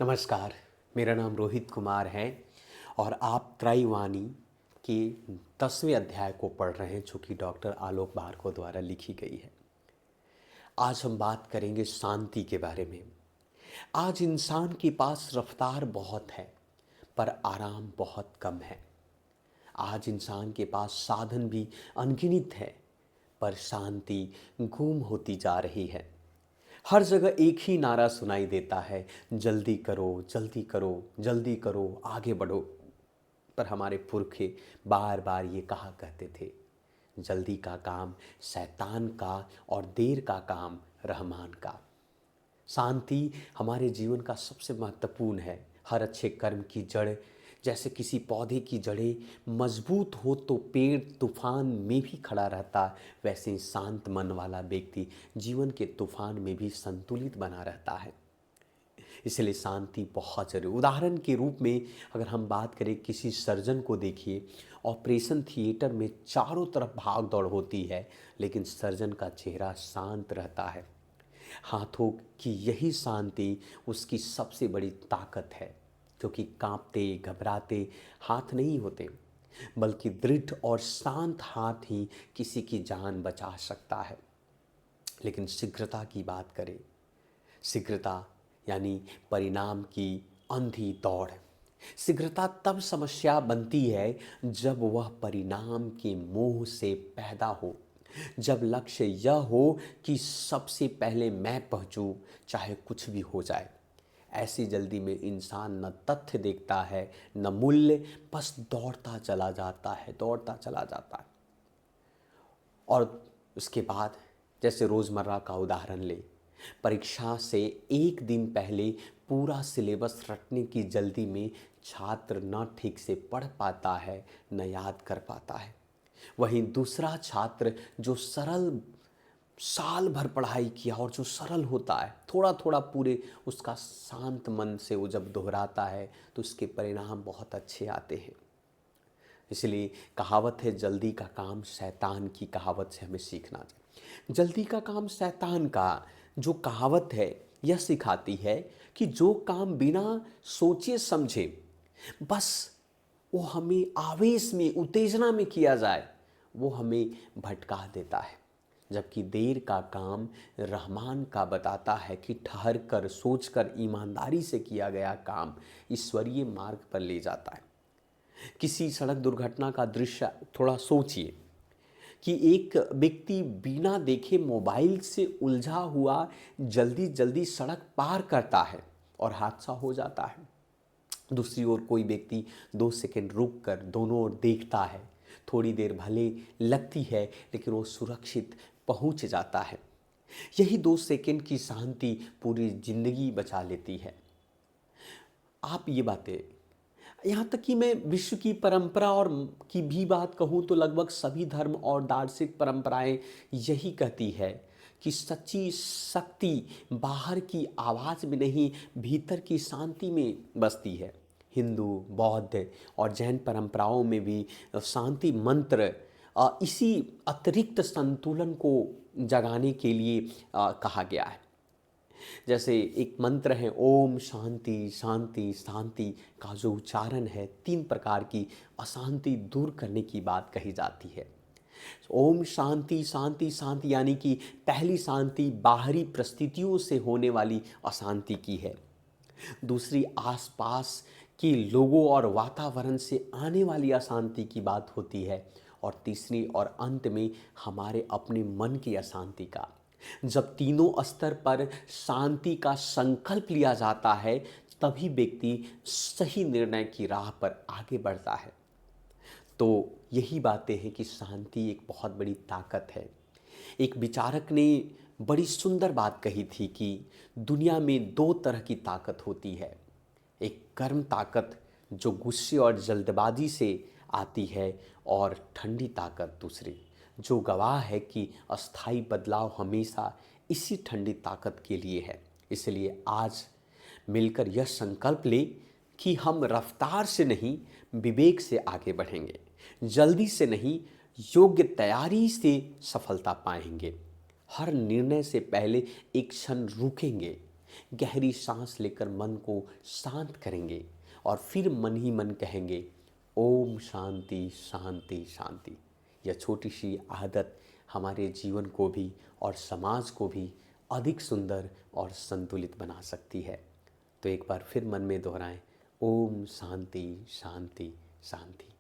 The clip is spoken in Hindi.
नमस्कार। मेरा नाम रोहित कुमार है और आप त्रैवाणी के 10वें अध्याय को पढ़ रहे हैं, जो कि डॉक्टर आलोक बारको द्वारा लिखी गई है। आज हम बात करेंगे शांति के बारे में। आज इंसान के पास रफ्तार बहुत है पर आराम बहुत कम है। आज इंसान के पास साधन भी अनगिनत है पर शांति गुम होती जा रही है। हर जगह एक ही नारा सुनाई देता है, जल्दी करो, जल्दी करो, जल्दी करो, आगे बढ़ो। पर हमारे पुरखे बार बार ये कहा करते थे, जल्दी का काम शैतान का और देर का काम रहमान का। शांति हमारे जीवन का सबसे महत्वपूर्ण है। हर अच्छे कर्म की जड़, जैसे किसी पौधे की जड़ें मजबूत हो तो पेड़ तूफान में भी खड़ा रहता, वैसे ही शांत मन वाला व्यक्ति जीवन के तूफान में भी संतुलित बना रहता है। इसलिए शांति बहुत जरूरी। उदाहरण के रूप में अगर हम बात करें, किसी सर्जन को देखिए, ऑपरेशन थिएटर में चारों तरफ भाग दौड़ होती है, लेकिन सर्जन का चेहरा शांत रहता है। हाथों की यही शांति उसकी सबसे बड़ी ताकत है, क्योंकि कांपते घबराते हाथ नहीं होते, बल्कि दृढ़ और शांत हाथ ही किसी की जान बचा सकता है। लेकिन शीघ्रता की बात करें, शीघ्रता यानी परिणाम की अंधी दौड़। शीघ्रता तब समस्या बनती है जब वह परिणाम के मोह से पैदा हो, जब लक्ष्य यह हो कि सबसे पहले मैं पहुंचूं, चाहे कुछ भी हो जाए। ऐसी जल्दी में इंसान न तथ्य देखता है न मूल्य, बस दौड़ता चला जाता है, दौड़ता चला जाता है। और उसके बाद जैसे रोज़मर्रा का उदाहरण ले, परीक्षा से एक दिन पहले पूरा सिलेबस रटने की जल्दी में छात्र न ठीक से पढ़ पाता है न याद कर पाता है। वहीं दूसरा छात्र जो सरल साल भर पढ़ाई किया और जो सरल होता है, थोड़ा थोड़ा पूरे उसका शांत मन से वो जब दोहराता है तो उसके परिणाम बहुत अच्छे आते हैं। इसलिए कहावत है, जल्दी का काम शैतान की, कहावत से हमें सीखना चाहिए। जल्दी का काम शैतान का जो कहावत है, यह सिखाती है कि जो काम बिना सोचे समझे बस वो हमें आवेश में, उत्तेजना में किया जाए, वो हमें भटका देता है। जबकि देर का काम रहमान का बताता है कि ठहर कर, सोच कर, ईमानदारी से किया गया काम ईश्वरीय मार्ग पर ले जाता है। किसी सड़क दुर्घटना का दृश्य थोड़ा सोचिए कि एक व्यक्ति बिना देखे मोबाइल से उलझा हुआ जल्दी जल्दी सड़क पार करता है और हादसा हो जाता है। दूसरी ओर कोई व्यक्ति 2 सेकंड रुक कर दोनों ओर देखता है, थोड़ी देर भले लगती है लेकिन वो सुरक्षित पहुंच जाता है। यही 2 सेकंड की शांति पूरी जिंदगी बचा लेती है। आप ये बातें, यहाँ तक कि मैं विश्व की परंपरा और की भी बात कहूँ तो लगभग सभी धर्म और दार्शनिक परंपराएं यही कहती है कि सच्ची शक्ति बाहर की आवाज़ में नहीं, भीतर की शांति में बसती है। हिंदू, बौद्ध और जैन परंपराओं में भी शांति मंत्र इसी अतिरिक्त संतुलन को जगाने के लिए कहा गया है। जैसे एक मंत्र है, ओम शांति शांति शांति का जो उच्चारण है, 3 प्रकार की अशांति दूर करने की बात कही जाती है। ओम शांति शांति शांति यानी कि पहली शांति बाहरी परिस्थितियों से होने वाली अशांति की है। दूसरी आसपास के लोगों और वातावरण से आने वाली अशांति की बात होती है। और तीसरी और अंत में हमारे अपने मन की अशांति का। जब तीनों स्तर पर शांति का संकल्प लिया जाता है, तभी व्यक्ति सही निर्णय की राह पर आगे बढ़ता है। तो यही बातें हैं कि शांति एक बहुत बड़ी ताकत है। एक विचारक ने बड़ी सुंदर बात कही थी कि दुनिया में 2 तरह की ताकत होती है। एक गर्म ताकत जो गुस्से और जल्दबाजी से आती है, और ठंडी ताकत दूसरी, जो गवाह है कि अस्थाई बदलाव हमेशा इसी ठंडी ताकत के लिए है। इसलिए आज मिलकर यह संकल्प ले कि हम रफ्तार से नहीं, विवेक से आगे बढ़ेंगे, जल्दी से नहीं, योग्य तैयारी से सफलता पाएंगे। हर निर्णय से पहले एक क्षण रुकेंगे, गहरी सांस लेकर मन को शांत करेंगे और फिर मन ही मन कहेंगे ओम शांति शांति शांति। यह छोटी सी आदत हमारे जीवन को भी और समाज को भी अधिक सुंदर और संतुलित बना सकती है। तो एक बार फिर मन में दोहराएं, ओम शांति शांति शांति।